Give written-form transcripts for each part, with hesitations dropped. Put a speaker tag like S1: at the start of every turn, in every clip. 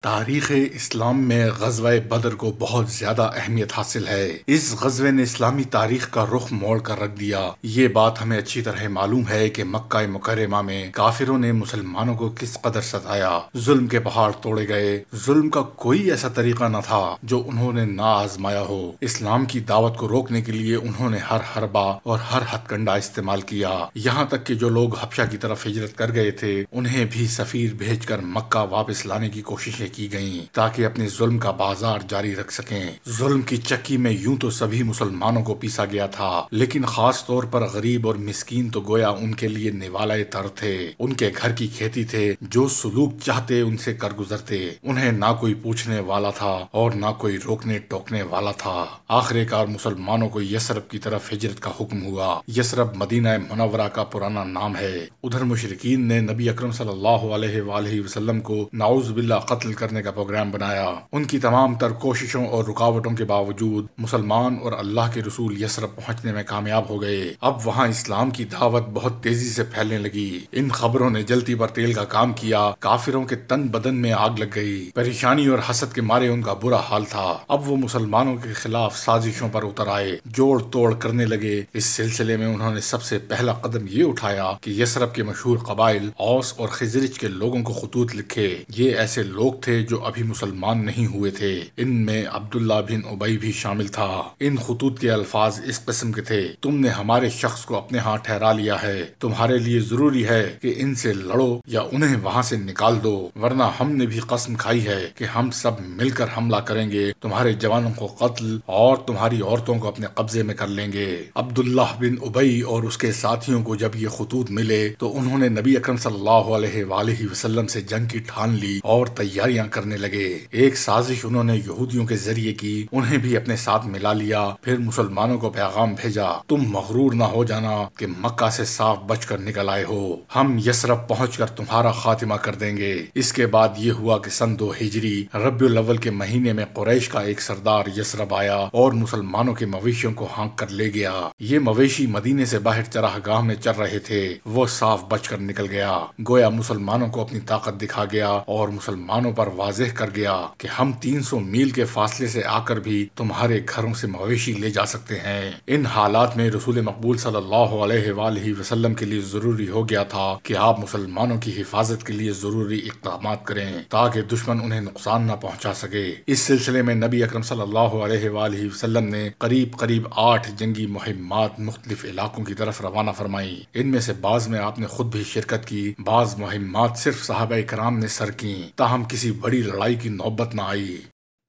S1: تاریخ اسلام میں غزوہ بدر کو بہت زیادہ اہمیت حاصل ہے۔ اس غزوے نے اسلامی تاریخ کا رخ موڑ کر رکھ دیا۔ یہ بات ہمیں اچھی طرح معلوم ہے کہ مکہ مکرمہ میں کافروں نے مسلمانوں کو کس قدر ستایا، ظلم کے پہاڑ توڑے گئے۔ ظلم کا کوئی ایسا طریقہ نہ تھا جو انہوں نے نہ آزمایا ہو۔ اسلام کی دعوت کو روکنے کے لیے انہوں نے ہر حربہ اور ہر ہتھ کنڈا استعمال کیا، یہاں تک کہ جو لوگ حبشہ کی طرف ہجرت کر گئے تھے انہیں بھی سفیر بھیج کر مکہ واپس لانے کی کوششیں کی گئیں تاکہ اپنے ظلم کا بازار جاری رکھ سکیں۔ ظلم کی چکی میں یوں تو سبھی مسلمانوں کو پیسا گیا تھا، لیکن خاص طور پر غریب اور مسکین تو گویا ان کے لیے نوالۂ تر تھے۔ ان کے گھر کی کھیتی تھے، جو سلوک چاہتے ان سے کر گزرتے۔ انہیں نہ کوئی پوچھنے والا تھا اور نہ کوئی روکنے ٹوکنے والا تھا۔ آخر کار مسلمانوں کو یثرب کی طرف ہجرت کا حکم ہوا۔ یثرب مدینہ منورہ کا پرانا نام ہے۔ ادھر مشرکین نے نبی اکرم صلی اللہ علیہ وآلہ وسلم کو نعوذ باللہ قتل کرنے کا پروگرام بنایا۔ ان کی تمام تر کوششوں اور رکاوٹوں کے باوجود مسلمان اور اللہ کے رسول یثرب پہنچنے میں کامیاب ہو گئے۔ اب وہاں اسلام کی دعوت بہت تیزی سے پھیلنے لگی۔ ان خبروں نے جلتی پر تیل کا کام کیا۔ کافروں کے تن بدن میں آگ لگ گئی۔ پریشانی اور حسد کے مارے ان کا برا حال تھا۔ اب وہ مسلمانوں کے خلاف سازشوں پر اتر آئے، جوڑ توڑ کرنے لگے۔ اس سلسلے میں انہوں نے سب سے پہلا قدم یہ اٹھایا کہ یثرب کے مشہور قبائل اوس اور خزرج کے لوگوں کو خطوط لکھے۔ یہ ایسے لوگ تھے جو ابھی مسلمان نہیں ہوئے تھے۔ ان میں عبداللہ بن ابی بھی شامل تھا۔ ان خطوط کے الفاظ اس قسم کے تھے: تم نے ہمارے شخص کو اپنے ہاں ٹھہرا لیا ہے، تمہارے لیے ضروری ہے کہ ان سے لڑو یا انہیں وہاں سے نکال دو، ورنہ ہم نے بھی قسم کھائی ہے کہ ہم سب مل کر حملہ کریں گے، تمہارے جوانوں کو قتل اور تمہاری عورتوں کو اپنے قبضے میں کر لیں گے۔ عبداللہ بن ابی اور اس کے ساتھیوں کو جب یہ خطوط ملے تو انہوں نے نبی اکرم صلی اللہ علیہ وآلہ وسلم سے جنگ کی ٹھان لی اور تیاریاں کرنے لگے۔ ایک سازش انہوں نے یہودیوں کے ذریعے کی، انہیں بھی اپنے ساتھ ملا لیا۔ پھر مسلمانوں کو پیغام بھیجا: تم مغرور نہ ہو جانا کہ مکہ سے صاف بچ کر نکل آئے ہو، ہم یثرب پہنچ کر تمہارا خاتمہ کر دیں گے۔ اس کے بعد یہ ہوا کہ سن 2 ہجری ربیع الاول کے مہینے میں قریش کا ایک سردار یثرب آیا اور مسلمانوں کے مویشیوں کو ہانک کر لے گیا۔ یہ مویشی مدینے سے باہر چراہ گاہ میں چر رہے تھے، وہ صاف بچ کر نکل گیا، گویا مسلمانوں کو اپنی طاقت دکھا گیا اور مسلمانوں پر واضح کر گیا کہ ہم 300 میل کے فاصلے سے آ کر بھی تمہارے گھروں سے مویشی لے جا سکتے ہیں۔ ان حالات میں رسول مقبول صلی اللہ علیہ وآلہ وسلم کے لیے ضروری ہو گیا تھا کہ آپ مسلمانوں کی حفاظت کے لیے ضروری اقدامات کریں تاکہ دشمن انہیں نقصان نہ پہنچا سکے۔ اس سلسلے میں نبی اکرم صلی اللہ علیہ وآلہ وسلم نے قریب 8 جنگی مہمات مختلف علاقوں کی طرف روانہ فرمائی۔ ان میں سے بعض میں آپ نے خود بھی شرکت کی، بعض مہمات صرف صحابہ کرام نے سر کی، تاہم کسی بڑی لڑائی کی نوبت نہ آئی۔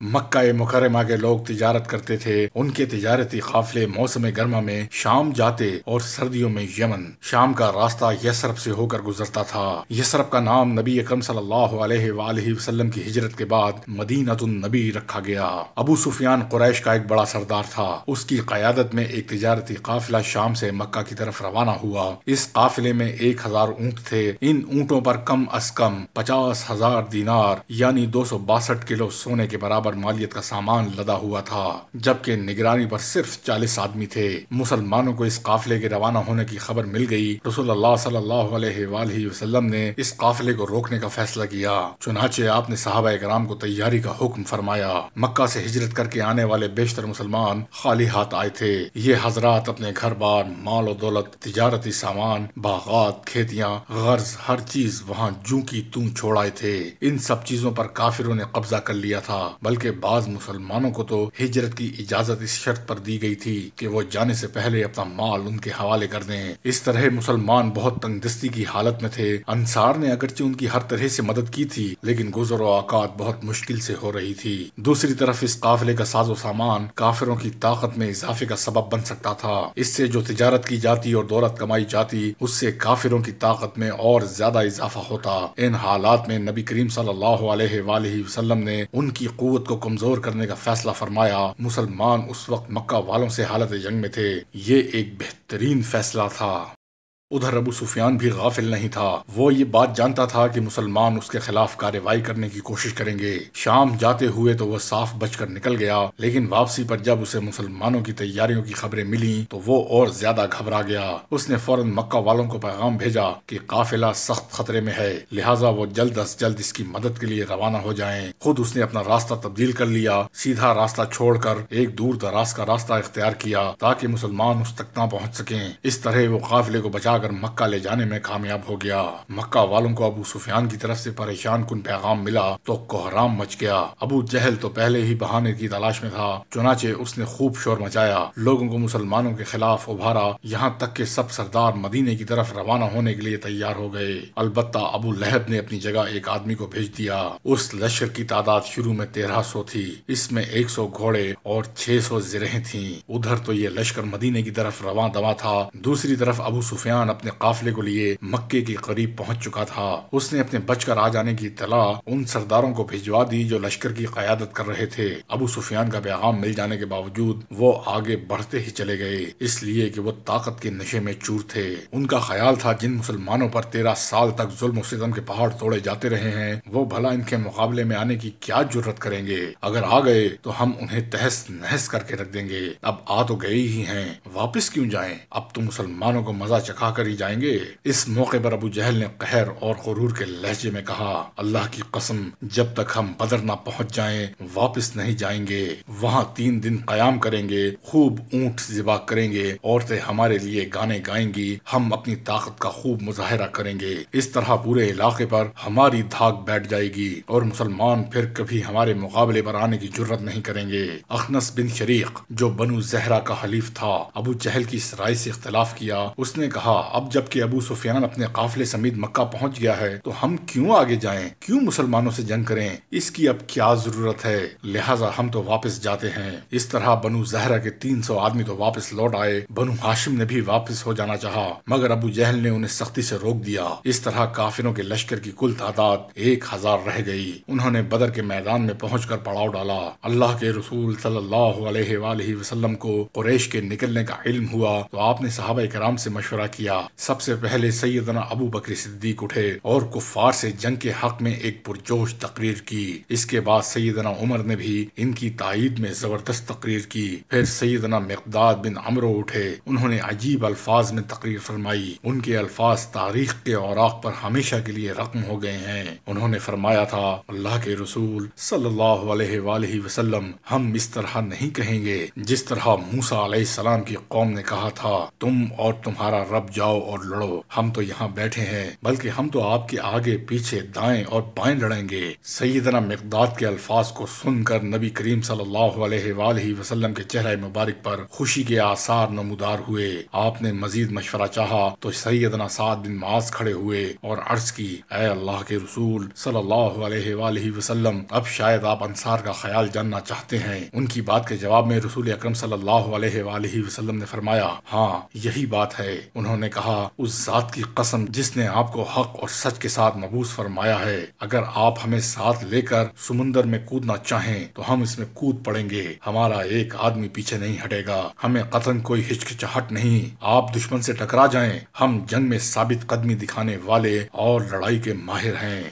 S1: مکہ مکرمہ کے لوگ تجارت کرتے تھے۔ ان کے تجارتی قافلے موسم گرما میں شام جاتے اور سردیوں میں یمن۔ شام کا راستہ یثرب سے ہو کر گزرتا تھا۔ یثرب کا نام نبی اکرم صلی اللہ علیہ وآلہ وسلم کی ہجرت کے بعد مدینۃ النبی رکھا گیا۔ ابو سفیان قریش کا ایک بڑا سردار تھا۔ اس کی قیادت میں ایک تجارتی قافلہ شام سے مکہ کی طرف روانہ ہوا۔ اس قافلے میں 1000 اونٹ تھے۔ ان اونٹوں پر کم از کم 50,000 دینار یعنی 262 کلو سونے کے برابر مالیت کا سامان لدا ہوا تھا، جبکہ نگرانی پر صرف 40 آدمی تھے۔ مسلمانوں کو اس قافلے کے روانہ ہونے کی خبر مل گئی۔ رسول اللہ صلی اللہ علیہ وآلہ وسلم نے اس قافلے کو روکنے کا فیصلہ کیا، چنانچہ آپ نے صحابہ کرام کو تیاری کا حکم فرمایا۔ مکہ سے ہجرت کر کے آنے والے بیشتر مسلمان خالی ہاتھ آئے تھے۔ یہ حضرات اپنے گھر بار، مال و دولت، تجارتی سامان، باغات، کھیتیاں، غرض ہر چیز وہاں جوں کی توں چھوڑ آئے تھے۔ ان سب چیزوں پر کافروں نے قبضہ کر لیا تھا، بلکہ بعض مسلمانوں کو تو ہجرت کی اجازت اس شرط پر دی گئی تھی کہ وہ جانے سے پہلے اپنا مال ان کے حوالے کر دیں۔ اس طرح مسلمان بہت تنگ دستی کی حالت میں تھے۔ انصار نے اگرچہ ان کی ہر طرح سے مدد کی تھی، لیکن گزر و اوقات بہت مشکل سے ہو رہی تھی۔ دوسری طرف اس قافلے کا ساز و سامان کافروں کی طاقت میں اضافے کا سبب بن سکتا تھا۔ اس سے جو تجارت کی جاتی اور دولت کمائی جاتی، اس سے کافروں کی طاقت میں اور زیادہ اضافہ ہوتا۔ ان حالات میں نبی کریم صلی اللہ علیہ وآلہ وسلم نے ان کی قوت کو کمزور کرنے کا فیصلہ فرمایا۔ مسلمان اس وقت مکہ والوں سے حالت جنگ میں تھے۔ یہ ایک بہترین فیصلہ تھا۔ ادھر ابو سفیان بھی غافل نہیں تھا، وہ یہ بات جانتا تھا کہ مسلمان اس کے خلاف کارروائی کرنے کی کوشش کریں گے۔ شام جاتے ہوئے تو وہ صاف بچ کر نکل گیا، لیکن واپسی پر جب اسے مسلمانوں کی تیاریوں کی خبریں ملی تو وہ اور زیادہ گھبرا گیا۔ اس نے فوراً مکہ والوں کو پیغام بھیجا کہ قافلہ سخت خطرے میں ہے، لہٰذا وہ جلد از جلد اس کی مدد کے لیے روانہ ہو جائیں۔ خود اس نے اپنا راستہ تبدیل کر لیا، سیدھا راستہ چھوڑ کر ایک دور دراز کا راستہ اختیار کیا تاکہ مسلمان اس تک نہ پہنچ سکیں۔ اس طرح وہ قافلے کو بچا کر مکہ لے جانے میں کامیاب ہو گیا۔ مکہ والوں کو ابو سفیان کی طرف سے پریشان کن پیغام ملا تو کوہرام مچ گیا۔ ابو جہل تو پہلے ہی بہانے کی تلاش میں تھا، چنانچہ اس نے خوب شور مچایا، لوگوں کو مسلمانوں کے خلاف ابھارا، یہاں تک کہ سب سردار مدینے کی طرف روانہ ہونے کے لیے تیار ہو گئے۔ البتہ ابو لہب نے اپنی جگہ ایک آدمی کو بھیج دیا۔ اس لشکر کی تعداد شروع میں 1300 تھی، اس میں 100 گھوڑے اور 600 زرہیں تھیں۔ ادھر تو یہ لشکر مدینے کی طرف رواں دواں تھا، دوسری طرف ابو سفیان اپنے قافلے کو لیے مکے کے قریب پہنچ چکا تھا۔ اس نے اپنے بچ کر آ جانے کی اطلاع ان سرداروں کو بھجوا دی جو لشکر کی قیادت کر رہے تھے۔ ابو سفیان کا پیغام مل جانے کے باوجود وہ آگے بڑھتے ہی چلے گئے، اس لیے کہ وہ طاقت کے نشے میں چور تھے۔ ان کا خیال تھا جن مسلمانوں پر 13 سال تک ظلم و ستم کے پہاڑ توڑے جاتے رہے ہیں، وہ بھلا ان کے مقابلے میں آنے کی کیا جرت کریں گے؟ اگر آ گئے تو ہم انہیں تہس نہس کر کے رکھ دیں گے۔ اب آ تو گئے ہی ہیں، واپس کیوں جائیں؟ اب تو مسلمانوں کو مزہ چکھا کر ہی جائیں گے۔ اس موقع پر ابو جہل نے قہر اور غرور کے لہجے میں کہا، اللہ کی قسم جب تک ہم بدر نہ پہنچ جائیں واپس نہیں جائیں گے۔ وہاں 3 دن قیام کریں گے، خوب اونٹ ذبح کریں گے، عورتیں ہمارے لیے گانے گائیں گی، ہم اپنی طاقت کا خوب مظاہرہ کریں گے۔ اس طرح پورے علاقے پر ہماری دھاک بیٹھ جائے گی اور مسلمان پھر کبھی ہمارے مقابلے پر آنے کی جرت نہیں کریں گے۔ اخنس بن شریق جو بنو زہرہ کا حلیف تھا، ابو جہل کی اس رائے سے اختلاف کیا۔ اس نے کہا، اب جب کہ ابو سفیان اپنے قافلے سمیت مکہ پہنچ گیا ہے تو ہم کیوں آگے جائیں؟ کیوں مسلمانوں سے جنگ کریں؟ اس کی اب کیا ضرورت ہے؟ لہٰذا ہم تو واپس جاتے ہیں۔ اس طرح بنو زہرہ کے 300 آدمی تو واپس لوٹ آئے۔ بنو ہاشم نے بھی واپس ہو جانا چاہا، مگر ابو جہل نے انہیں سختی سے روک دیا۔ اس طرح کافروں کے لشکر کی کل تعداد 1000 رہ گئی۔ انہوں نے بدر کے میدان میں پہنچ کر پڑاؤ ڈالا۔ اللہ کے رسول صلی اللہ علیہ وآلہ وسلم کو قریش کے نکلنے کا علم ہوا تو آپ نے صحابہ کرام سے مشورہ کیا۔ سب سے پہلے سیدنا ابو بکر صدیق اٹھے اور کفار سے جنگ کے حق میں ایک پرجوش تقریر کی۔ اس کے بعد سیدنا عمر نے بھی ان کی تائید میں زبردست تقریر کی۔ پھر سیدنا مقداد بن عمرو اٹھے، انہوں نے عجیب الفاظ میں تقریر فرمائی۔ ان کے الفاظ تاریخ کے اوراق پر ہمیشہ کے لیے رقم ہو گئے ہیں۔ انہوں نے فرمایا تھا، اللہ کے رسول صلی اللہ علیہ وآلہ وسلم، ہم اس طرح نہیں کہیں گے جس طرح موسیٰ علیہ السلام کی قوم نے کہا تھا، تم اور تمہارا رب جاؤ اور لڑو، ہم تو یہاں بیٹھے ہیں، بلکہ ہم تو آپ کے آگے پیچھے دائیں اور بائیں لڑیں گے۔ سیدنا مقداد کے الفاظ کو سن کر نبی کریم صلی اللہ علیہ وآلہ وسلم کے چہرہ مبارک پر خوشی کے آثار نمودار ہوئے۔ آپ نے مزید مشورہ چاہا تو سیدنا سعد بن معاذ کھڑے ہوئے اور عرض کی، اے اللہ کے رسول صلی اللہ علیہ وآلہ وسلم، اب شاید آپ انصار کا خیال جاننا چاہتے ہیں۔ ان کی بات کے جواب میں رسول اکرم صلی اللہ علیہ وآلہ وسلم نے فرمایا، ہاں یہی بات ہے۔ انہوں نے کہا، اس ذات کی قسم جس نے آپ کو حق اور سچ کے ساتھ مبعوث فرمایا ہے، اگر آپ ہمیں ساتھ لے کر سمندر میں کودنا چاہیں تو ہم اس میں کود پڑیں گے، ہمارا ایک آدمی پیچھے نہیں ہٹے گا، ہمیں قطعاً کوئی ہچکچاہٹ نہیں۔ آپ دشمن سے ٹکرا جائیں، ہم جنگ میں ثابت قدمی دکھانے والے اور لڑائی کے ماہر ہیں۔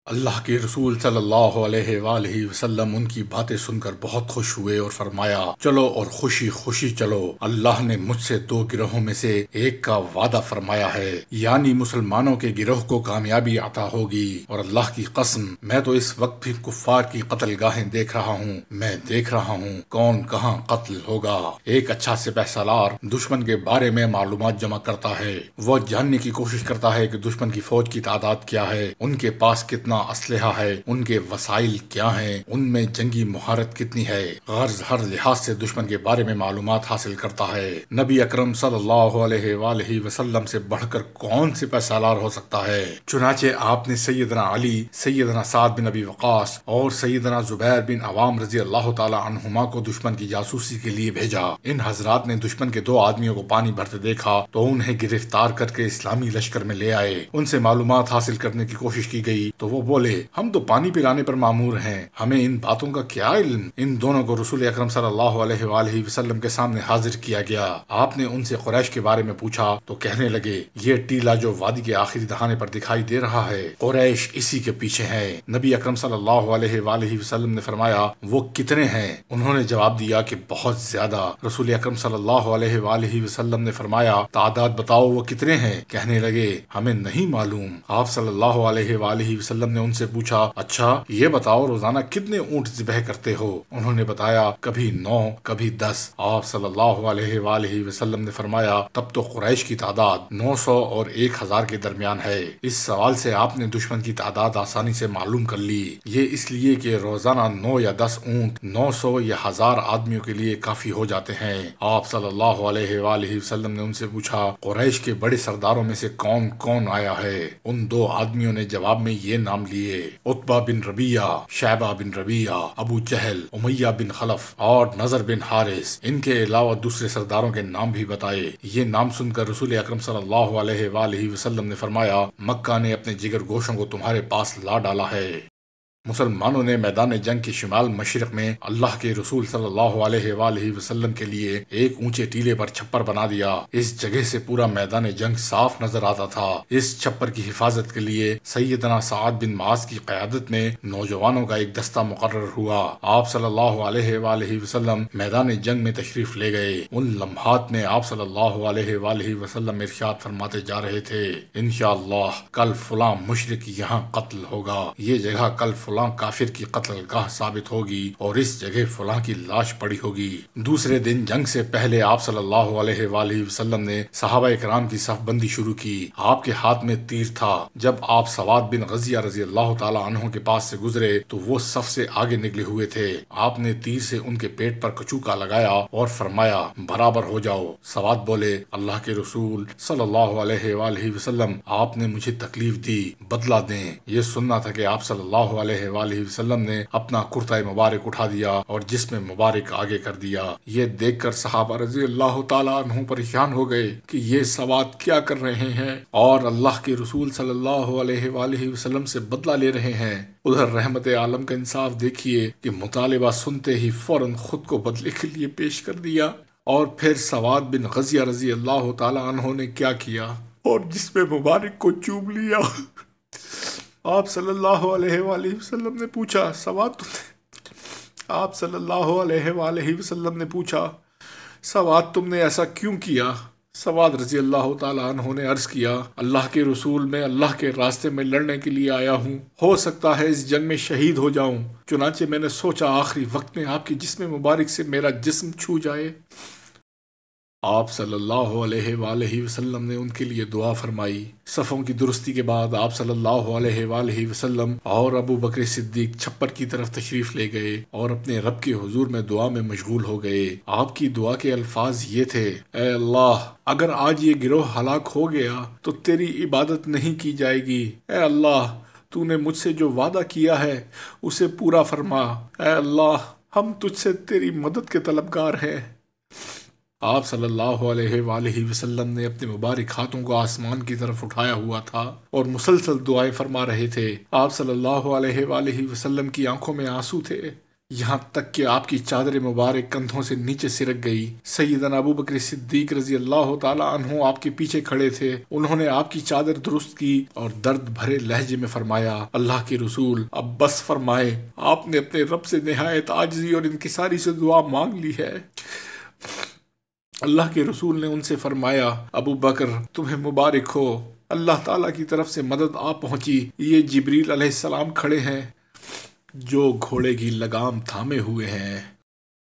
S1: اللہ کے رسول صلی اللہ علیہ وآلہ وسلم ان کی باتیں سن کر بہت خوش ہوئے اور فرمایا، چلو اور خوشی خوشی چلو، اللہ نے مجھ سے 2 گروہوں میں سے ایک کا وعدہ فرمایا ہے، یعنی مسلمانوں کے گروہ کو کامیابی عطا ہوگی، اور اللہ کی قسم میں تو اس وقت بھی کفار کی قتل گاہیں دیکھ رہا ہوں، میں دیکھ رہا ہوں کون کہاں قتل ہوگا۔ ایک اچھا سپہ سالار دشمن کے بارے میں معلومات جمع کرتا ہے، وہ جاننے کی کوشش کرتا ہے کہ دشمن کی فوج کی تعداد کیا ہے، ان کے پاس کتنا اسلحہ ہے، ان کے وسائل کیا ہیں، ان میں جنگی مہارت کتنی ہے، غرض ہر لحاظ سے دشمن کے بارے میں معلومات حاصل کرتا ہے۔ نبی اکرم صلی اللہ علیہ وآلہ وسلم سے بڑھ کر کون سپہ سالار ہو سکتا ہے؟ چنانچہ آپ نے سیدنا علی، سیدنا سعد بن ابی وقاص اور سیدنا زبیر بن عوام رضی اللہ تعالی عنہما کو دشمن کی جاسوسی کے لیے بھیجا۔ ان حضرات نے دشمن کے 2 آدمیوں کو پانی بھرتے دیکھا تو انہیں گرفتار کر کے اسلامی لشکر میں لے آئے۔ ان سے معلومات حاصل کرنے کی کوشش کی گئی تو وہ وہ بولے ہم تو پانی پلانے پر معمور ہیں، ہمیں ان باتوں کا کیا علم؟ ان دونوں کو رسول اکرم صلی اللہ علیہ وآلہ وسلم کے سامنے حاضر کیا گیا۔ آپ نے ان سے قریش کے بارے میں پوچھا تو کہنے لگے یہ ٹیلا جو وادی کے آخری دہانے پر دکھائی دے رہا ہے قریش اسی کے پیچھے ہے۔ نبی اکرم صلی اللہ علیہ وآلہ وسلم نے فرمایا وہ کتنے ہیں؟ انہوں نے جواب دیا کہ بہت زیادہ۔ رسول اکرم صلی اللہ علیہ وآلہ وسلم نے فرمایا تعداد بتاؤ وہ کتنے ہیں؟ کہنے لگے ہمیں نہیں معلوم۔ آپ صلی اللہ علیہ وآلہ وسلم نے ان سے پوچھا اچھا یہ بتاؤ روزانہ کتنے اونٹ ذبح کرتے ہو؟ انہوں نے بتایا کبھی 9 کبھی 10۔ آپ صلی اللہ علیہ وآلہ وسلم نے فرمایا تب تو قریش کی تعداد 900 اور 1000 کے درمیان ہے۔ اس سوال سے آپ نے دشمن کی تعداد آسانی سے معلوم کر لی۔ یہ اس لیے کہ روزانہ 9 یا 10 اونٹ 900 یا 1000 آدمیوں کے لیے کافی ہو جاتے ہیں۔ آپ صلی اللہ علیہ وآلہ وسلم نے ان سے پوچھا قریش کے بڑے سرداروں میں سے کون کون آیا ہے؟ ان 2 آدمیوں نے جواب میں یہ نام لیے عتبہ بن ربیعہ، شیبہ بن ربیعہ، ابو جہل، امیہ بن خلف اور نضر بن حارث۔ ان کے علاوہ دوسرے سرداروں کے نام بھی بتائے۔ یہ نام سن کر رسول اکرم صلی اللہ علیہ وآلہ وسلم نے فرمایا مکہ نے اپنے جگر گوشوں کو تمہارے پاس لا ڈالا ہے۔ مسلمانوں نے میدان جنگ کے شمال مشرق میں اللہ کے رسول صلی اللہ علیہ وآلہ وسلم کے لیے ایک اونچے ٹیلے پر چھپر بنا دیا۔ اس جگہ سے پورا میدان جنگ صاف نظر آتا تھا۔ اس چھپر کی حفاظت کے لیے سیدنا سعد بن معاذ کی قیادت میں نوجوانوں کا ایک دستہ مقرر ہوا۔ آپ صلی اللہ علیہ وآلہ وسلم میدان جنگ میں تشریف لے گئے۔ ان لمحات میں آپ صلی اللہ علیہ وآلہ وسلم ارشاد فرماتے جا رہے تھے انشاءاللہ کل فلاں مشرک یہاں قتل ہوگا، یہ جگہ کل فلاں کافر کی قتل گاہ ثابت ہوگی اور اس جگہ فلاں کی لاش پڑی ہوگی۔ دوسرے دن جنگ سے پہلے آپ صلی اللہ علیہ وآلہ وسلم نے صحابہ کرام کی صف بندی شروع کی۔ آپ کے ہاتھ میں تیر تھا۔ جب آپ سواد بن غزیہ رضی اللہ تعالی عنہ کے پاس سے گزرے تو وہ صف سے آگے نکلے ہوئے تھے۔ آپ نے تیر سے ان کے پیٹ پر کچوکا لگایا اور فرمایا برابر ہو جاؤ۔ سواد بولے اللہ کے رسول صلی اللہ علیہ وآلہ وسلم آپ نے مجھے تکلیف دی، بدلہ دیں۔ یہ سننا تھا کہ آپ صلی اللہ علیہ وآلہ وسلم نے اپنا کرتا مبارک اٹھا دیا اور جسم مبارک آگے کر دیا۔ یہ دیکھ کر صحابہ رضی اللہ تعالیٰ عنہ پریشان ہو گئے کہ یہ سواد کیا کر رہے ہیں اور اللہ کے رسول صلی اللہ علیہ وآلہ وسلم سے بدلہ لے رہے ہیں۔ ادھر رحمت عالم کا انصاف دیکھیے کہ مطالبہ سنتے ہی فوراً خود کو بدلے کے لیے پیش کر دیا۔ اور پھر سواد بن غزیہ رضی اللہ تعالیٰ عنہ نے کیا کیا اور جسم مبارک کو چوم لیا۔ آپ صلی اللہ علیہ وآلہ وسلم نے پوچھا سواد آپ صلی اللہ علیہ وآلہ وسلم نے پوچھا سواد تم نے ایسا کیوں کیا؟ سواد رضی اللہ تعالیٰ عنہ نے عرض کیا اللہ کے رسول میں اللہ کے راستے میں لڑنے کے لیے آیا ہوں، ہو سکتا ہے اس جنگ میں شہید ہو جاؤں، چنانچہ میں نے سوچا آخری وقت میں آپ کے جسم مبارک سے میرا جسم چھو جائے۔ آپ صلی اللہ علیہ وآلہ وسلم نے ان کے لیے دعا فرمائی۔ صفوں کی درستی کے بعد آپ صلی اللہ علیہ وآلہ وسلم اور ابو بکر صدیق چھپر کی طرف تشریف لے گئے اور اپنے رب کے حضور میں دعا میں مشغول ہو گئے۔ آپ کی دعا کے الفاظ یہ تھے اے اللہ اگر آج یہ گروہ ہلاک ہو گیا تو تیری عبادت نہیں کی جائے گی۔ اے اللہ تو نے مجھ سے جو وعدہ کیا ہے اسے پورا فرما۔ اے اللہ ہم تجھ سے تیری مدد کے طلبگار ہیں۔ آپ صلی اللہ علیہ وآلہ وسلم نے اپنے مبارک ہاتھوں کو آسمان کی طرف اٹھایا ہوا تھا اور مسلسل دعائیں فرما رہے تھے۔ آپ صلی اللہ علیہ وآلہ وسلم کی آنکھوں میں آنسو تھے، یہاں تک کہ آپ کی چادر مبارک کندھوں سے نیچے سرک گئی۔ سیدنا ابو بکر صدیق رضی اللہ تعالی عنہ آپ کے پیچھے کھڑے تھے، انہوں نے آپ کی چادر درست کی اور درد بھرے لہجے میں فرمایا اللہ کے رسول اب بس فرمائے، آپ نے اپنے رب سے نہایت عاجزی اور انکساری سے دعا مانگ لی ہے۔ اللہ کے رسول نے ان سے فرمایا ابو بکر تمہیں مبارک ہو، اللہ تعالیٰ کی طرف سے مدد آ پہنچی، یہ جبریل علیہ السلام کھڑے ہیں جو گھوڑے کی لگام تھامے ہوئے ہیں۔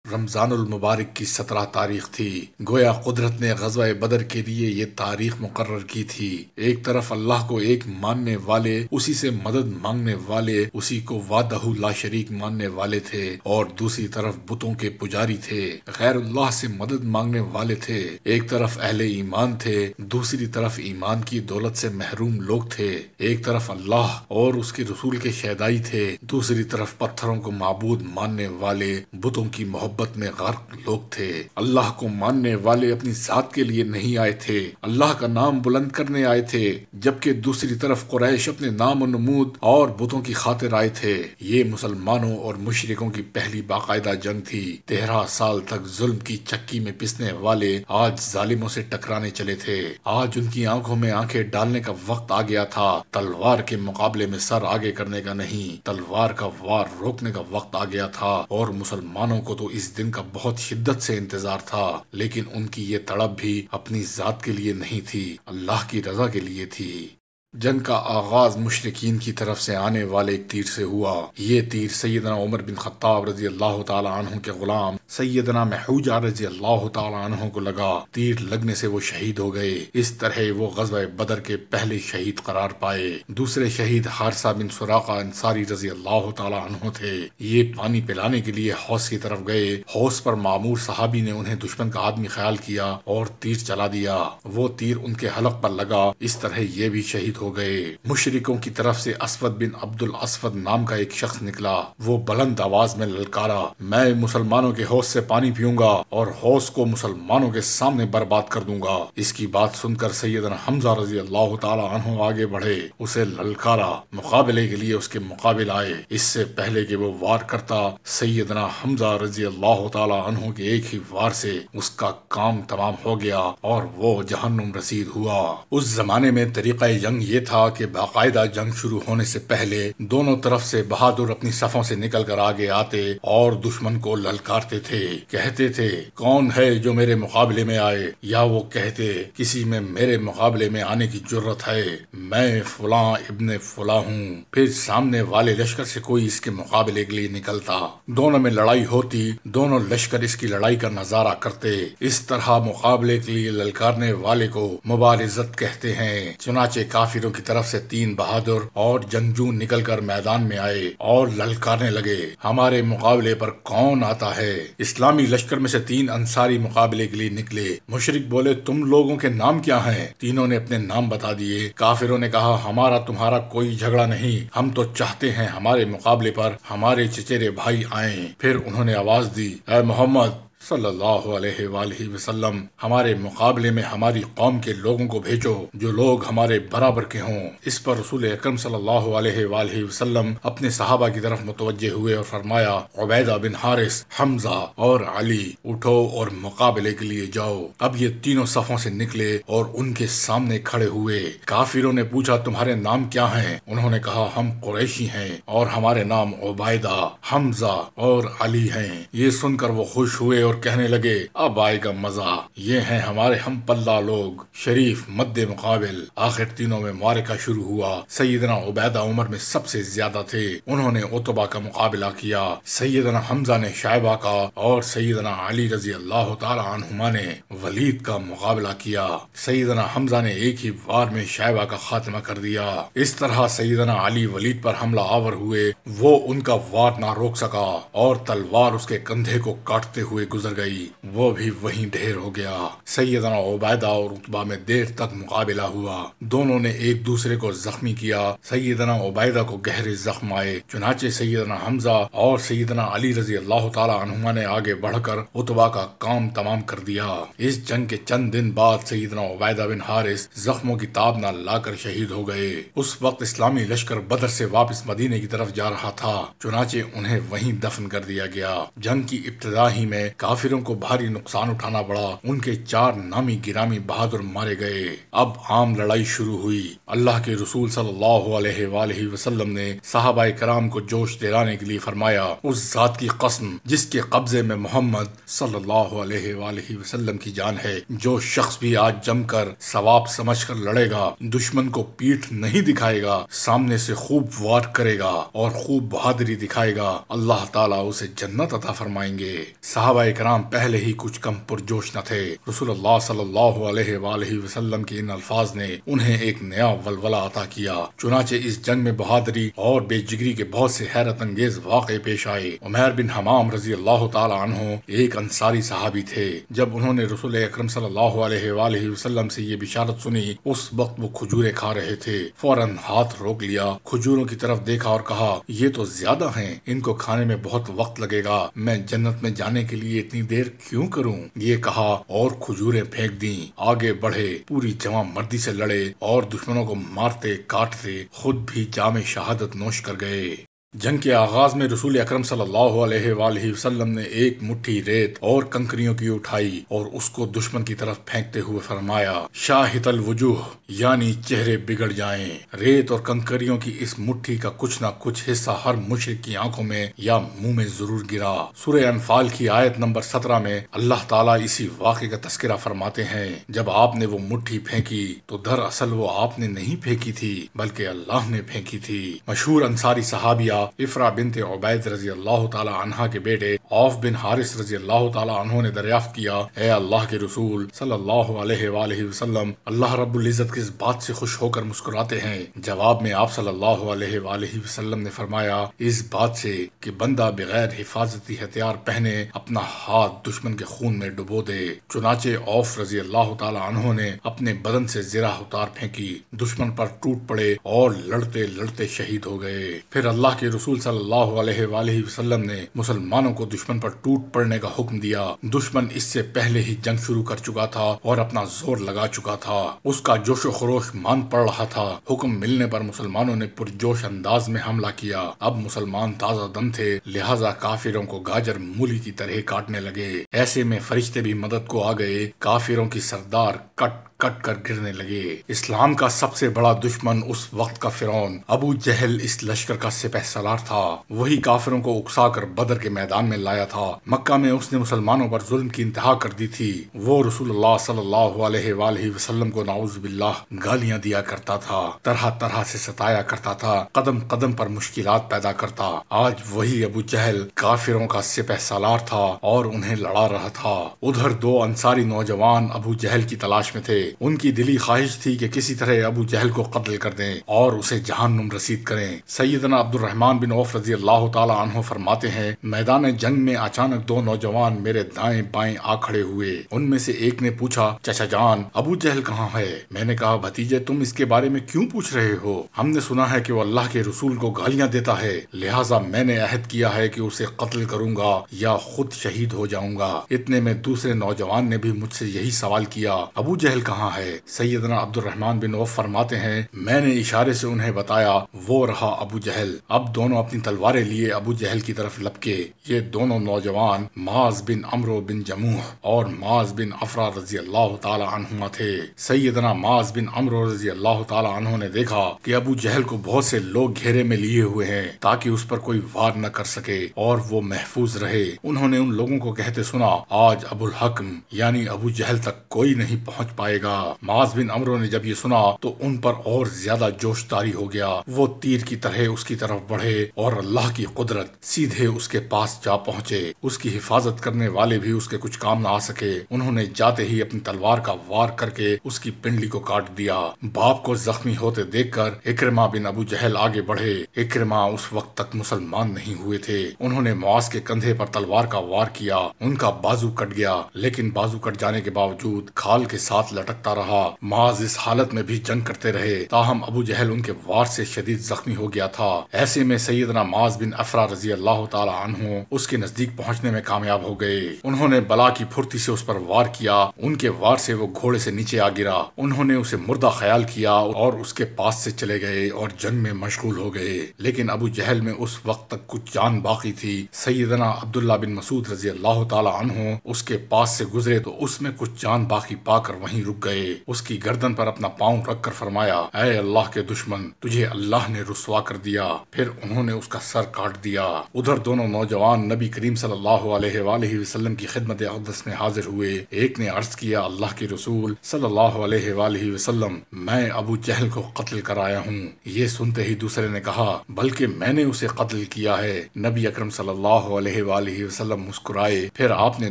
S1: رمضان المبارک کی 17 تاریخ تھی، گویا قدرت نے غزوہ بدر کے لیے یہ تاریخ مقرر کی تھی۔ ایک طرف اللہ کو ایک ماننے والے، اسی سے مدد مانگنے والے، اسی کو وحدہ لا شریک ماننے والے تھے، اور دوسری طرف بتوں کے پجاری تھے، غیر اللہ سے مدد مانگنے والے تھے۔ ایک طرف اہل ایمان تھے، دوسری طرف ایمان کی دولت سے محروم لوگ تھے۔ ایک طرف اللہ اور اس کے رسول کے شیدائی تھے، دوسری طرف پتھروں کو معبود ماننے والے، بتوں کی محبت محبت میں غرق لوگ تھے۔ اللہ کو ماننے والے اپنی ذات کے لیے نہیں آئے تھے، اللہ کا نام بلند کرنے آئے تھے، جبکہ دوسری طرف قریش اپنے نام و نمود اور بتوں کی خاطر آئے تھے۔ یہ مسلمانوں اور مشرکوں کی پہلی باقاعدہ جنگ تھی۔ 13 سال تک ظلم کی چکی میں پسنے والے آج ظالموں سے ٹکرانے چلے تھے۔ آج ان کی آنکھوں میں آنکھیں ڈالنے کا وقت آ گیا تھا۔ تلوار کے مقابلے میں سر آگے کرنے کا نہیں، تلوار کا وار روکنے کا وقت آ گیا تھا، اور مسلمانوں کو تو اس دن کا بہت شدت سے انتظار تھا، لیکن ان کی یہ تڑپ بھی اپنی ذات کے لیے نہیں تھی، اللہ کی رضا کے لیے تھی۔ جنگ کا آغاز مشرکین کی طرف سے آنے والے ایک تیر سے ہوا۔ یہ تیر سیدنا عمر بن خطاب رضی اللہ تعالی عنہ کے غلام سیدنا محوجہ رضی اللہ تعالی عنہ کو لگا۔ تیر لگنے سے وہ شہید ہو گئے۔ اس طرح وہ غزوہ بدر کے پہلے شہید قرار پائے۔ دوسرے شہید حارثہ بن سراقہ انصاری رضی اللہ تعالی عنہ تھے۔ یہ پانی پلانے کے لیے حوض کی طرف گئے۔ حوض پر معمور صحابی نے انہیں دشمن کا آدمی خیال کیا اور تیر چلا دیا۔ وہ تیر ان کے حلق پر لگا، اس طرح یہ بھی شہید ہو گئے۔ مشرکوں کی طرف سے اسود بن عبد الاسود نام کا ایک شخص نکلا۔ وہ بلند آواز میں للکارا، میں مسلمانوں کے حوض سے پانی پیوں گا اور حوض کو مسلمانوں کے سامنے برباد کر دوں گا۔ اس کی بات سن کر سیدنا حمزہ رضی اللہ تعالی عنہ آگے بڑھے، اسے للکارا، مقابلے کے لیے اس کے مقابل آئے۔ اس سے پہلے کہ وہ وار کرتا، سیدنا حمزہ رضی اللہ تعالی عنہ کے ایک ہی وار سے اس کا کام تمام ہو گیا اور وہ جہنم رسید ہوا۔ اس زمانے میں طریقہ جنگ یہ تھا کہ باقاعدہ جنگ شروع ہونے سے پہلے دونوں طرف سے بہادر اپنی صفوں سے نکل کر آگے آتے اور دشمن کو للکارتے تھے۔ کہتے تھے، کون ہے جو میرے مقابلے میں آئے؟ یا وہ کہتے، کسی میں میرے مقابلے میں آنے کی جرت ہے، میں فلاں ابن فلاں ہوں۔ پھر سامنے والے لشکر سے کوئی اس کے مقابلے کے لیے نکلتا، دونوں میں لڑائی ہوتی، دونوں لشکر اس کی لڑائی کا نظارہ کرتے۔ اس طرح مقابلے کے لیے للکارنے والے کو مبارزت کہتے ہیں۔ چنانچہ کافروں کی طرف سے 3 بہادر اور جنگجو نکل کر میدان میں آئے اور للکارنے لگے، ہمارے مقابلے پر کون آتا ہے؟ اسلامی لشکر میں سے 3 انصاری مقابلے کے لیے نکلے۔ مشرک بولے، تم لوگوں کے نام کیا ہیں؟ تینوں نے اپنے نام بتا دیے۔ کافروں نے کہا، ہمارا تمہارا کوئی جھگڑا نہیں، ہم تو چاہتے ہیں ہمارے مقابلے پر ہمارے چچیرے بھائی آئیں۔ پھر انہوں نے آواز دی، اے محمد صلی اللہ علیہ وآلہ وسلم، ہمارے مقابلے میں ہماری قوم کے لوگوں کو بھیجو جو لوگ ہمارے برابر کے ہوں۔ اس پر رسول اکرم صلی اللہ علیہ وآلہ وسلم اپنے صحابہ کی طرف متوجہ ہوئے اور فرمایا، عبیدہ بن حارث، حمزہ اور علی، اٹھو اور مقابلے کے لیے جاؤ۔ اب یہ تینوں صفوں سے نکلے اور ان کے سامنے کھڑے ہوئے۔ کافروں نے پوچھا، تمہارے نام کیا ہیں؟ انہوں نے کہا، ہم قریشی ہیں اور ہمارے نام عبیدہ، حمزہ اور علی ہیں۔ یہ سن کر وہ خوش ہوئے اور کہنے لگے، اب آئے گا مزہ، یہ ہیں ہمارے ہم پلہ لوگ، شریف مد مقابل۔ آخر تینوں میں معرکہ شروع ہوا۔ سیدنا عبیدہ عمر میں سب سے زیادہ تھے، انہوں نے عتبہ کا مقابلہ کیا۔ سیدنا حمزہ نے شیبہ کا اور سیدنا علی رضی اللہ تعالی عنہما نے ولید کا مقابلہ کیا۔ سیدنا حمزہ نے ایک ہی وار میں شیبہ کا خاتمہ کر دیا۔ اس طرح سیدنا علی ولید پر حملہ آور ہوئے، وہ ان کا وار نہ روک سکا اور تلوار اس کے کندھے کو کاٹتے ہوئے گزر گئی، وہ بھی وہیں ڈھیر ہو گیا۔ سیدنا عبیدہ اور عتبہ میں دیر تک مقابلہ ہوا، دونوں نے ایک دوسرے کو زخمی کیا۔ سیدنا عبیدہ کو گہرے زخم آئے، چنانچہ سیدنا حمزہ اور سیدنا علی رضی اللہ تعالی عنہما نے آگے بڑھ کر عتبہ کا کام تمام کر دیا۔ اس جنگ کے چند دن بعد سیدنا عبیدہ بن حارث زخموں کی تاب نہ لا کر شہید ہو گئے۔ اس وقت اسلامی لشکر بدر سے واپس مدینے کی طرف جا رہا تھا، چنانچہ انہیں وہیں دفن کر دیا گیا۔ جنگ کی ابتدا ہی میں کافروں کو بھاری نقصان اٹھانا پڑا، ان کے 4 نامی گرامی بہادر مارے گئے۔ اب عام لڑائی شروع ہوئی۔ اللہ کے رسول صلی اللہ علیہ وآلہ وسلم نے صحابہ کرام کو جوش دلانے کے لیے فرمایا، اس ذات کی قسم جس کے قبضے میں محمد صلی اللہ علیہ وآلہ وسلم کی جان ہے، جو شخص بھی آج جم کر ثواب سمجھ کر لڑے گا، دشمن کو پیٹھ نہیں دکھائے گا، سامنے سے خوب وار کرے گا اور خوب بہادری دکھائے گا، اللہ تعالیٰ اسے جنت عطا فرمائیں گے۔ صحابہ کرام پہلے ہی کچھ کم پرجوش نہ تھے۔ رسول اللہ صلی اللہ علیہ وآلہ وسلم کے ان الفاظ نے انہیں ایک نیا ولولہ عطا کیا۔ چنانچہ اس جنگ میں بہادری اور بے جگری کے بہت سے حیرت انگیز واقعے پیش آئے۔ عمیر بن حمام رضی اللہ تعالی عنہ ایک انصاری صحابی تھے۔ جب انہوں نے رسول اکرم صلی اللہ علیہ وآلہ وسلم سے یہ بشارت سنی، اس وقت وہ کھجوریں کھا رہے تھے۔ فوراً ہاتھ روک لیا، کھجوروں کی طرف دیکھا اور کہا، یہ تو زیادہ ہیں، ان کو کھانے میں بہت وقت لگے گا، میں جنت میں جانے کے لیے اتنی دیر کیوں کروں؟ یہ کہا اور کھجوریں پھینک دیں۔ آگے بڑھے، پوری جمع مردی سے لڑے اور دشمنوں کو مارتے کاٹتے خود بھی جام شہادت نوش کر گئے۔ جنگ کے آغاز میں رسول اکرم صلی اللہ علیہ وآلہ وسلم نے ایک مٹھی ریت اور کنکریوں کی اٹھائی اور اس کو دشمن کی طرف پھینکتے ہوئے فرمایا، شاہت الوجوہ، یعنی چہرے بگڑ جائیں۔ ریت اور کنکریوں کی اس مٹھی کا کچھ نہ کچھ حصہ ہر مشرک کی آنکھوں میں یا منہ میں ضرور گرا۔ سورہ انفال کی آیت نمبر 17 میں اللہ تعالیٰ اسی واقعے کا تذکرہ فرماتے ہیں، جب آپ نے وہ مٹھی پھینکی تو دراصل وہ آپ نے نہیں پھینکی تھی بلکہ اللہ نے پھینکی تھی۔ مشہور انصاری صحابیہ افرا بنت عبید رضی اللہ تعالی عنہا کے بیٹے عوف بن حارث رضی اللہ تعالی عنہ نے دریافت کیا، اے اللہ کے رسول صلی اللہ علیہ وآلہ وسلم، اللہ رب العزت کس بات سے خوش ہو کر مسکراتے ہیں؟ جواب میں آپ صلی اللہ علیہ وآلہ وسلم نے فرمایا، اس بات سے کہ بندہ بغیر حفاظتی ہتھیار پہنے اپنا ہاتھ دشمن کے خون میں ڈبو دے۔ چنانچہ عوف رضی اللہ تعالی عنہ نے اپنے بدن سے زرہ اتار پھینکی، دشمن پر ٹوٹ پڑے اور لڑتے لڑتے شہید ہو گئے۔ پھر اللہ کے رسول صلی اللہ علیہ وآلہ وسلم نے مسلمانوں کو دشمن پر ٹوٹ پڑنے کا حکم دیا۔ دشمن اس سے پہلے ہی جنگ شروع کر چکا تھا اور اپنا زور لگا چکا تھا، اس کا جوش و خروش مان پڑ رہا تھا۔ حکم ملنے پر مسلمانوں نے پرجوش انداز میں حملہ کیا۔ اب مسلمان تازہ دم تھے، لہٰذا کافروں کو گاجر مولی کی طرح کاٹنے لگے۔ ایسے میں فرشتے بھی مدد کو آ گئے، کافروں کی سردار کٹ کٹ کر گرنے لگے۔ اسلام کا سب سے بڑا دشمن اس وقت کا فرعون ابو جہل اس لشکر کا سپہ سالار تھا، وہی کافروں کو اکسا کر بدر کے میدان میں لایا تھا۔ مکہ میں اس نے مسلمانوں پر ظلم کی انتہا کر دی تھی۔ وہ رسول اللہ صلی اللہ علیہ وآلہ وسلم کو نعوذ باللہ گالیاں دیا کرتا تھا، طرح طرح سے ستایا کرتا تھا، قدم قدم پر مشکلات پیدا کرتا۔ آج وہی ابو جہل کافروں کا سپہ سالار تھا اور انہیں لڑا رہا تھا۔ ادھر دو انصاری نوجوان ابو جہل کی تلاش میں تھے۔ ان کی دلی خواہش تھی کہ کسی طرح ابو جہل کو قتل کر دیں اور اسے جہنم رسید کریں۔ سیدنا عبد الرحمن بن عوف رضی اللہ تعالی عنہ فرماتے ہیں، میدان جنگ میں اچانک دو نوجوان میرے دائیں بائیں آ کھڑے ہوئے۔ ان میں سے ایک نے پوچھا، چچا جان، ابو جہل کہاں ہے؟ میں نے کہا، بھتیجے، تم اس کے بارے میں کیوں پوچھ رہے ہو؟ ہم نے سنا ہے کہ وہ اللہ کے رسول کو گالیاں دیتا ہے، لہٰذا میں نے عہد کیا ہے کہ اسے قتل کروں گا یا خود شہید ہو جاؤں گا۔ اتنے میں دوسرے نوجوان نے بھی مجھ سے یہی سوال کیا، ابو جہل کہاں ہے؟ سیدنا عبد الرحمن بن عوف فرماتے ہیں، میں نے اشارے سے انہیں بتایا، وہ رہا ابو جہل۔ اب دونوں اپنی تلواریں لیے ابو جہل کی طرف لپکے۔ یہ دونوں نوجوان معاذ بن عمرو بن جموح اور معاذ بن افرا رضی اللہ تعالی عنہما تھے۔ سیدنا معاذ بن عمرو رضی اللہ تعالی عنہ نے دیکھا کہ ابو جہل کو بہت سے لوگ گھیرے میں لیے ہوئے ہیں تاکہ اس پر کوئی وار نہ کر سکے اور وہ محفوظ رہے۔ انہوں نے ان لوگوں کو کہتے سنا، آج ابو الحکم یعنی ابو جہل تک کوئی نہیں پہنچ پائے گا۔ معاذ بن عمرو نے جب یہ سنا تو ان پر اور زیادہ جوش طاری ہو گیا۔ وہ تیر کی طرح اس کی طرف بڑھے اور اللہ کی قدرت سیدھے اس کے پاس جا پہنچے۔ اس کی حفاظت کرنے والے بھی اس کے کچھ کام نہ آ سکے۔ انہوں نے جاتے ہی اپنی تلوار کا وار کر کے اس کی پنڈلی کو کاٹ دیا۔ باپ کو زخمی ہوتے دیکھ کر اکرمہ بن ابو جہل آگے بڑھے۔ اکرمہ اس وقت تک مسلمان نہیں ہوئے تھے۔ انہوں نے معاذ کے کندھے پر تلوار کا وار کیا، ان کا بازو کٹ گیا، لیکن بازو کٹ جانے کے باوجود کھال کے ساتھ لٹکتا رہا۔ معاذ اس حالت میں بھی جنگ کرتے رہے، تاہم ابو جہل ان کے وار سے شدید زخمی ہو گیا تھا۔ ایسے میں سیدنا معاذ بن افرا رضی اللہ تعالی عنہ اس کے نزدیک پہنچنے میں کامیاب ہو گئے۔ انہوں نے بلا کی پھرتی سے اس پر وار کیا، ان کے وار سے وہ گھوڑے سے نیچے آ گرا۔ انہوں نے اسے مردہ خیال کیا اور اس کے پاس سے چلے گئے اور جنگ میں مشغول ہو گئے، لیکن ابو جہل میں اس وقت تک کچھ جان باقی تھی۔ سیدنا عبداللہ بن مسعود رضی اللہ تعالی عنہ اس کے پاس سے گزرے تو اس میں کچھ جان باقی پا کر وہیں رک گئے، اس کی گردن پر اپنا پاؤں رکھ کر فرمایا، اے اللہ کے دشمن، تجھے اللہ نے رسوا کر دیا۔ پھر انہوں نے اس کا سر کاٹ دیا۔ ادھر دونوں نوجوان نبی کریم صلی اللہ علیہ وآلہ وسلم کی خدمت اقدس میں حاضر ہوئے۔ ایک نے عرض کیا، اللہ کے رسول صلی اللہ علیہ وآلہ وسلم، میں ابو جہل کو قتل کر آیا ہوں۔ یہ سنتے ہی دوسرے نے کہا، بلکہ میں نے اسے قتل کیا ہے۔ نبی اکرم صلی اللہ علیہ وآلہ وسلم مسکرائے، پھر آپ نے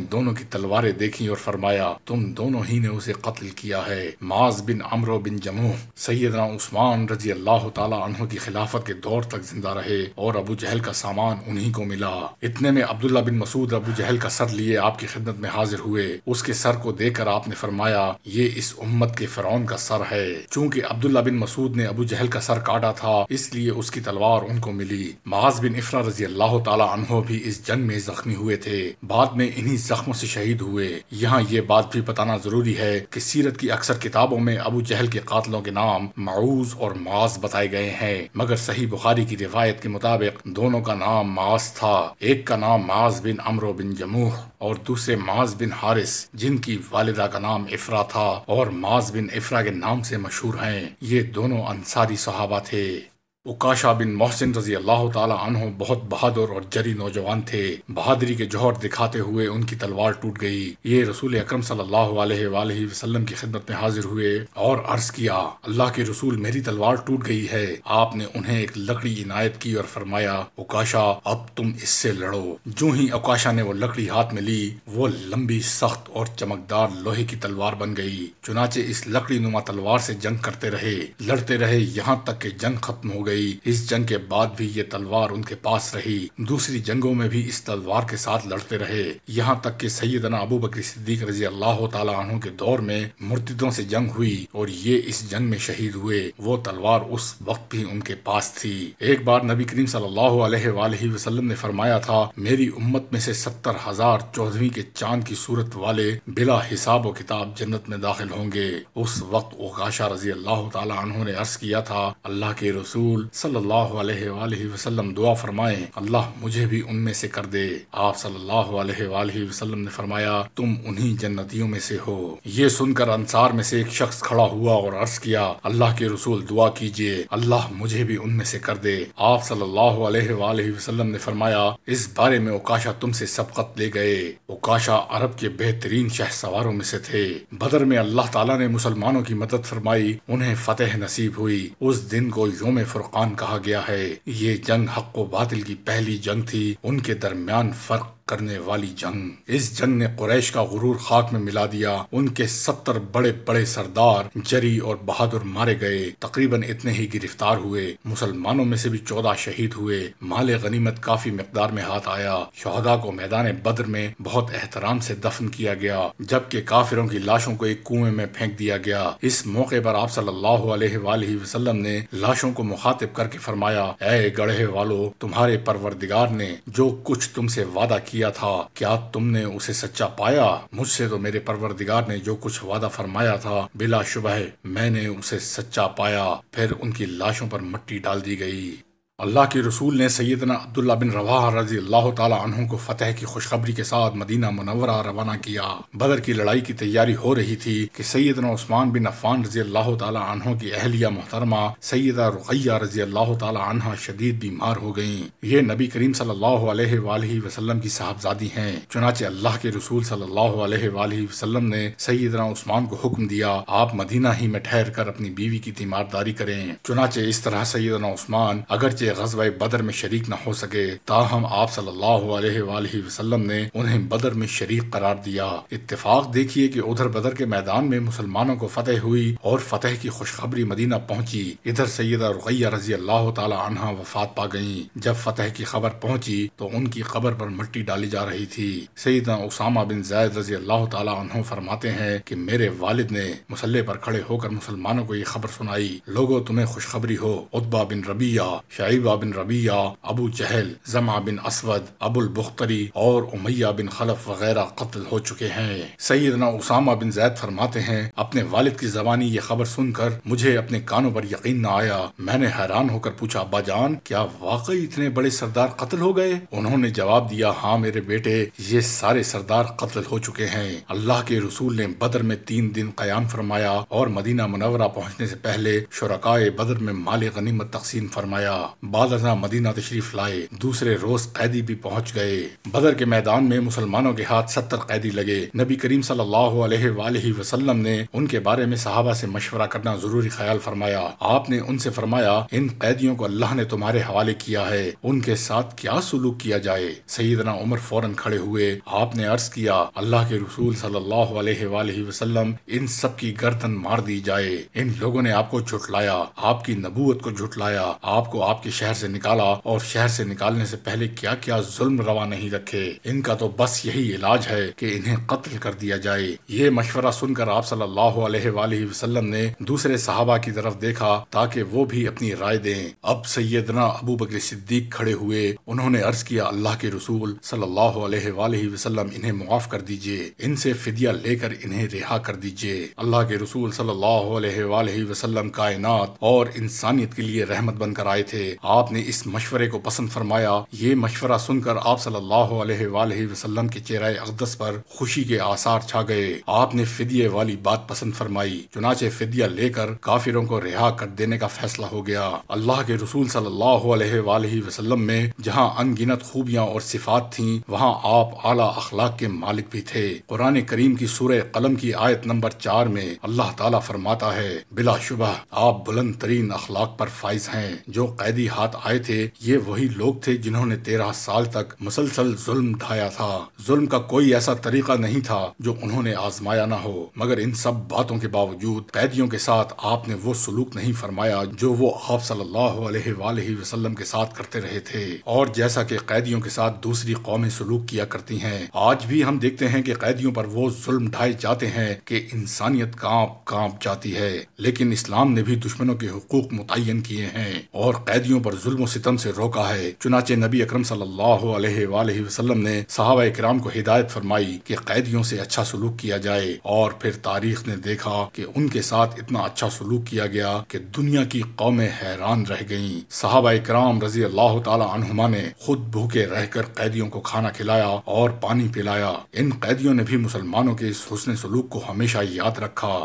S1: دونوں کی تلواریں دیکھی اور فرمایا، تم دونوں ہی نے اسے قتل کیا ہے۔ معاذ بن عمرو بن جموح سیدنا عثمان رضی اللہ تعالی عنہ کی خلافت کے دور تک زندہ رہے اور ابو جہل کا سامان انہی کو ملا۔ اتنے میں عبداللہ بن مسعود ابو جہل کا سر لیے آپ کی خدمت میں حاضر ہوئے۔ اس کے سر کو دیکھ کر آپ نے فرمایا، یہ اس امت کے فرعون کا سر ہے۔ چونکہ عبداللہ بن مسعود نے ابو جہل کا سر کاٹا تھا، اس لیے اس کی تلوار ان کو ملی۔ معاذ بن افرا رضی اللہ تعالی عنہ بھی اس جنگ میں زخمی ہوئے تھے، بعد میں انہی زخموں سے شہید ہوئے۔ یہاں یہ بات بھی بتانا ضروری ہے کہ سیرت کی اکثر کتابوں میں ابو جہل کے قاتلوں کے نام معوذ اور معاذ بتائے گئے ہیں، مگر صحیح بخاری کی روایت کے مطابق دونوں کا نام معاذ تھا۔ ایک کا نام معاذ بن عمرو بن جموح اور دوسرے معاذ بن حارث، جن کی والدہ کا نام افرا تھا اور معاذ بن افرا کے نام سے مشہور ہیں۔ یہ دونوں انصاری صحابہ تھے۔ عکاشہ بن محسن رضی اللہ تعالی عنہ بہت بہادر اور جری نوجوان تھے۔ بہادری کے جوہر دکھاتے ہوئے ان کی تلوار ٹوٹ گئی۔ یہ رسول اکرم صلی اللہ علیہ وآلہ وسلم کی خدمت میں حاضر ہوئے اور عرض کیا، اللہ کے رسول، میری تلوار ٹوٹ گئی ہے۔ آپ نے انہیں ایک لکڑی عنایت کی اور فرمایا، عکاشہ، اب تم اس سے لڑو۔ جو ہی عکاشہ نے وہ لکڑی ہاتھ میں لی، وہ لمبی، سخت اور چمکدار لوہے کی تلوار بن گئی۔ چنانچہ اس لکڑی نما تلوار سے جنگ کرتے رہے، لڑتے رہے، یہاں تک کہ جنگ ختم ہو گئی۔ اس جنگ کے بعد بھی یہ تلوار ان کے پاس رہی۔ دوسری جنگوں میں بھی اس تلوار کے ساتھ لڑتے رہے، یہاں تک کہ سیدنا ابو بکر صدیق رضی اللہ تعالی عنہ کے دور میں مرتدوں سے جنگ ہوئی اور یہ اس جنگ میں شہید ہوئے۔ وہ تلوار اس وقت بھی ان کے پاس تھی۔ ایک بار نبی کریم صلی اللہ علیہ وآلہ وسلم نے فرمایا تھا، میری امت میں سے 70,000 14ویں کے چاند کی صورت والے بلا حساب و کتاب جنت میں داخل ہوں گے۔ اس وقت عکاشہ رضی اللہ تعالی عنہ نے عرض کیا تھا، اللہ کے رسول صلی اللہ علیہ وآلہ وسلم دعا فرمائیں، اللہ مجھے بھی ان میں سے کر دے۔ آپ صلی اللہ علیہ وآلہ وسلم نے فرمایا، تم انہی جنتیوں میں سے ہو۔ یہ سن کر انصار میں سے ایک شخص کھڑا ہوا اور عرض کیا، اللہ کے رسول دعا کیجئے، اللہ مجھے بھی ان میں سے کر دے۔ آپ صلی اللہ علیہ وآلہ وسلم نے فرمایا، اس بارے میں عکاشہ تم سے سبقت لے گئے۔ عکاشہ عرب کے بہترین شہ سواروں میں سے تھے۔ بدر میں اللہ تعالیٰ نے مسلمانوں کی مدد فرمائی، انہیں فتح نصیب ہوئی۔ اس دن کو یوم فرقان کہا گیا ہے۔ یہ جنگ حق و باطل کی پہلی جنگ تھی، ان کے درمیان فرق کرنے والی جنگ۔ اس جنگ نے قریش کا غرور خاک میں ملا دیا۔ ان کے 70 بڑے بڑے سردار جری اور بہادر مارے گئے، تقریباً اتنے ہی گرفتار ہوئے۔ مسلمانوں میں سے بھی 14 شہید ہوئے۔ مال غنیمت کافی مقدار میں ہاتھ آیا۔ شہداء کو میدان بدر میں بہت احترام سے دفن کیا گیا، جبکہ کافروں کی لاشوں کو ایک کنویں میں پھینک دیا گیا۔ اس موقع پر آپ صلی اللہ علیہ وآلہ وسلم نے لاشوں کو مخاطب کر کے فرمایا، اے گڑھے والو، تمہارے پروردگار نے جو کچھ تم سے وعدہ کیا تھا، کیا تم نے اسے سچا پایا؟ مجھ سے تو میرے پروردگار نے جو کچھ وعدہ فرمایا تھا، بلا شبہ میں نے اسے سچا پایا۔ پھر ان کی لاشوں پر مٹی ڈال دی گئی۔ اللہ کے رسول نے سیدنا عبداللہ بن رواحہ رضی اللہ تعالی عنہ کو فتح کی خوشخبری کے ساتھ مدینہ منورہ روانہ کیا۔ بدر کی لڑائی کی تیاری ہو رہی تھی کہ سیدنا عثمان بن عفان رضی اللہ تعالی عنہ کی اہلیہ محترمہ سیدہ رقیہ رضی اللہ تعالی عنہ شدید بیمار ہو گئیں۔ یہ نبی کریم صلی اللہ علیہ وآلہ وسلم کی صاحبزادی ہیں۔ چنانچہ اللہ کے رسول صلی اللہ علیہ وآلہ وسلم نے سیدنا عثمان کو حکم دیا، آپ مدینہ ہی میں ٹھہر کر اپنی بیوی کی تیمارداری کریں۔ چنانچہ اس طرح سیدنا عثمان اگرچہ غزوہ بدر میں شریک نہ ہو سکے، تاہم آپ صلی اللہ علیہ وآلہ وسلم نے انہیں بدر میں شریک قرار دیا۔ اتفاق دیکھیے کہ ادھر بدر کے میدان میں مسلمانوں کو فتح ہوئی اور فتح کی خوشخبری مدینہ پہنچی، ادھر سیدہ رقیہ رضی اللہ تعالی عنہا وفات پا گئیں۔ جب فتح کی خبر پہنچی تو ان کی قبر پر مٹی ڈالی جا رہی تھی۔ سیدنا اسامہ بن زید رضی اللہ تعالی عنہ فرماتے ہیں کہ میرے والد نے مسلح پر کھڑے ہو کر مسلمانوں کو یہ خبر سنائی، لوگوں تمہیں خوشخبری ہو، عتبہ بن ربیعہ شعیب عتیبہ بن ربیعہ، ابو جہل، زمعہ بن اسود، ابو البختری اور امیہ بن خلف وغیرہ قتل ہو چکے ہیں۔ سیدنا اسامہ بن زید فرماتے ہیں اپنے والد کی زبانی یہ خبر سن کر مجھے اپنے کانوں پر یقین نہ آیا۔ میں نے حیران ہو کر پوچھا ابا جان کیا واقعی اتنے بڑے سردار قتل ہو گئے؟ انہوں نے جواب دیا ہاں میرے بیٹے، یہ سارے سردار قتل ہو چکے ہیں۔ اللہ کے رسول نے بدر میں 3 دن قیام فرمایا اور مدینہ منورہ پہنچنے سے پہلے شرکائے بدر میں مال غنیمت تقسیم فرمایا۔ بعد ازاں مدینہ تشریف لائے۔ دوسرے روز قیدی بھی پہنچ گئے۔ بدر کے میدان میں مسلمانوں کے ہاتھ 70 قیدی لگے۔ نبی کریم صلی اللہ علیہ وآلہ وسلم نے ان کے بارے میں صحابہ سے مشورہ کرنا ضروری خیال فرمایا۔ آپ نے ان سے فرمایا ان قیدیوں کو اللہ نے تمہارے حوالے کیا ہے، ان کے ساتھ کیا سلوک کیا جائے؟ سیدنا عمر فوراً کھڑے ہوئے۔ آپ نے عرض کیا اللہ کے رسول صلی اللہ علیہ وآلہ وسلم ان سب کی گردن مار دی جائے۔ ان لوگوں نے آپ کو جھٹلایا، آپ کی نبوت کو جھٹلایا، آپ کو آپ کے شہر سے نکالا اور شہر سے نکالنے سے پہلے کیا کیا ظلم روا نہیں رکھے۔ ان کا تو بس یہی علاج ہے کہ انہیں قتل کر دیا جائے۔ یہ مشورہ سن کر آپ صلی اللہ علیہ وآلہ وسلم نے دوسرے صحابہ کی طرف دیکھا تاکہ وہ بھی اپنی رائے دیں۔ اب سیدنا ابو بکر صدیق کھڑے ہوئے۔ انہوں نے عرض کیا اللہ کے رسول صلی اللہ علیہ وآلہ وسلم انہیں معاف کر دیجئے، ان سے فدیہ لے کر انہیں رہا کر دیجئے۔ اللہ کے رسول صلی اللہ علیہ وآلہ وسلم کائنات اور انسانیت کے لیے رحمت بن کر آئے تھے۔ آپ نے اس مشورے کو پسند فرمایا۔ یہ مشورہ سن کر آپ صلی اللہ علیہ وآلہ وسلم کے چہرہ اقدس پر خوشی کے آثار چھا گئے۔ آپ نے فدیے والی بات پسند فرمائی، چنانچہ فدیہ لے کر کافروں کو رہا کر دینے کا فیصلہ ہو گیا۔ اللہ کے رسول صلی اللہ علیہ وآلہ وسلم میں جہاں ان گنت خوبیاں اور صفات تھیں وہاں آپ اعلیٰ اخلاق کے مالک بھی تھے۔ قرآن کریم کی سورہ قلم کی آیت نمبر 4 میں اللہ تعالیٰ فرماتا ہے بلا شبہ آپ بلند ترین اخلاق پر فائز ہیں۔ جو قیدی ہاتھ آئے تھے یہ وہی لوگ تھے جنہوں نے 13 سال تک مسلسل ظلم ڈھایا تھا۔ ظلم کا کوئی ایسا طریقہ نہیں تھا جو انہوں نے آزمایا نہ ہو، مگر ان سب باتوں کے باوجود قیدیوں کے ساتھ آپ نے وہ سلوک نہیں فرمایا جو وہ آپ صلی اللہ علیہ وآلہ وسلم کے ساتھ کرتے رہے تھے، اور جیسا کہ قیدیوں کے ساتھ دوسری قومیں سلوک کیا کرتی ہیں۔ آج بھی ہم دیکھتے ہیں کہ قیدیوں پر وہ ظلم ڈھائے جاتے ہیں کہ انسانیت کانپ جاتی ہے، لیکن اسلام نے بھی دشمنوں کے حقوق متعین کیے ہیں اور قیدیوں پر ظلم و ستم سے روکا ہے۔ چنانچہ نبی اکرم صلی اللہ علیہ وآلہ وسلم نے صحابہ کرام کو ہدایت فرمائی کہ قیدیوں سے اچھا سلوک کیا جائے، اور پھر تاریخ نے دیکھا کہ ان کے ساتھ اتنا اچھا سلوک کیا گیا کہ دنیا کی قومیں حیران رہ گئیں۔ صحابہ کرام رضی اللہ تعالی عنہما نے خود بھوکے رہ کر قیدیوں کو کھانا کھلایا اور پانی پلایا۔ ان قیدیوں نے بھی مسلمانوں کے اس حسن سلوک کو ہمیشہ یاد رکھا۔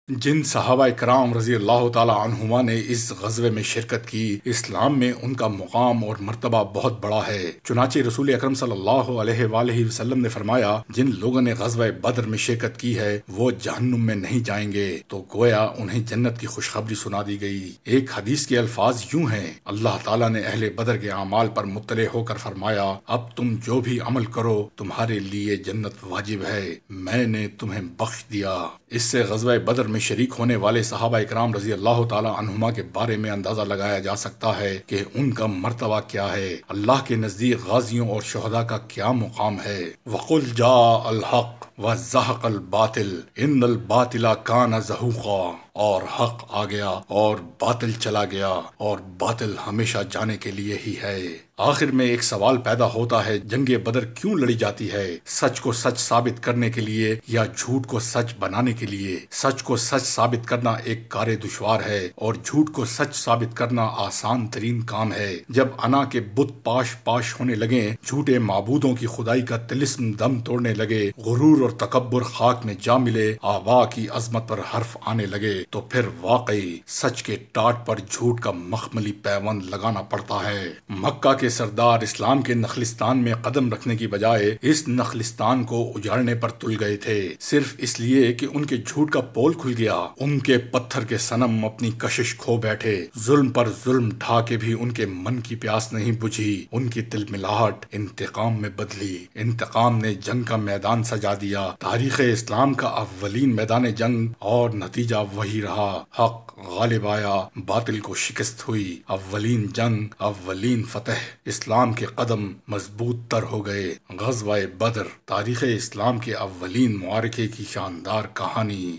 S1: جن صحابہ کرام رضی اللہ تعالی عنہما نے اس غزوے میں شرکت کی، اسلام میں ان کا مقام اور مرتبہ بہت بڑا ہے۔ چنانچہ رسول اکرم صلی اللہ علیہ وآلہ وسلم نے فرمایا جن لوگوں نے غزوہ بدر میں شرکت کی ہے وہ جہنم میں نہیں جائیں گے، تو گویا انہیں جنت کی خوشخبری سنا دی گئی۔ ایک حدیث کے الفاظ یوں ہیں، اللہ تعالیٰ نے اہل بدر کے اعمال پر مطلع ہو کر فرمایا اب تم جو بھی عمل کرو تمہارے لیے جنت واجب ہے، میں نے تمہیں بخش دیا۔ اس سے غزوہ بدر میں شریک ہونے والے صحابہ اکرام رضی اللہ تعالی عنہما کے بارے میں اندازہ لگایا جا سکتا ہے کہ ان کا مرتبہ کیا ہے، اللہ کے نزدیک غازیوں اور شہداء کا کیا مقام ہے۔ وَقُلْ جَاءَ الْحَقُّ وَزَهَقَ الْبَاطِلُ إِنَّ الْبَاطِلَ كَانَ زَهُوقًا، اور حق آ گیا اور باطل چلا گیا اور باطل ہمیشہ جانے کے لیے ہی ہے۔ آخر میں ایک سوال پیدا ہوتا ہے جنگ بدر کیوں لڑی جاتی ہے؟ سچ کو سچ ثابت کرنے کے لیے یا جھوٹ کو سچ بنانے کے لیے؟ سچ کو سچ ثابت کرنا ایک کار دشوار ہے اور جھوٹ کو سچ ثابت کرنا آسان ترین کام ہے۔ جب انا کے بت پاش پاش ہونے لگے، جھوٹے معبودوں کی خدائی کا طلسم دم توڑنے لگے، غرور اور تکبر خاک میں جا ملے، آبا کی عظمت پر حرف آنے لگے، تو پھر واقعی سچ کے ٹاٹ پر جھوٹ کا مخملی پیوند لگانا پڑتا ہے۔ مکہ کے سردار اسلام کے نخلستان میں قدم رکھنے کی بجائے اس نخلستان کو اجاڑنے پر تل گئے تھے، صرف اس لیے کہ ان کے جھوٹ کا پول کھل گیا۔ ان کے پتھر کے صنم اپنی کشش کھو بیٹھے، ظلم پر ظلم ڈھا کے بھی ان کے من کی پیاس نہیں بجھی، ان کی تلملاہٹ انتقام میں بدلی۔ انتقام نے جنگ کا میدان سجا دیا، تاریخ اسلام کا اولین میدان جنگ، اور نتیجہ وہی رہا، حق غالب آیا، باطل کو شکست ہوئی، اولین جنگ، اولین فتح، اسلام کے قدم مضبوط تر ہو گئے۔ غزوہ بدر تاریخ اسلام کے اولین معرکے کی شاندار کہانی۔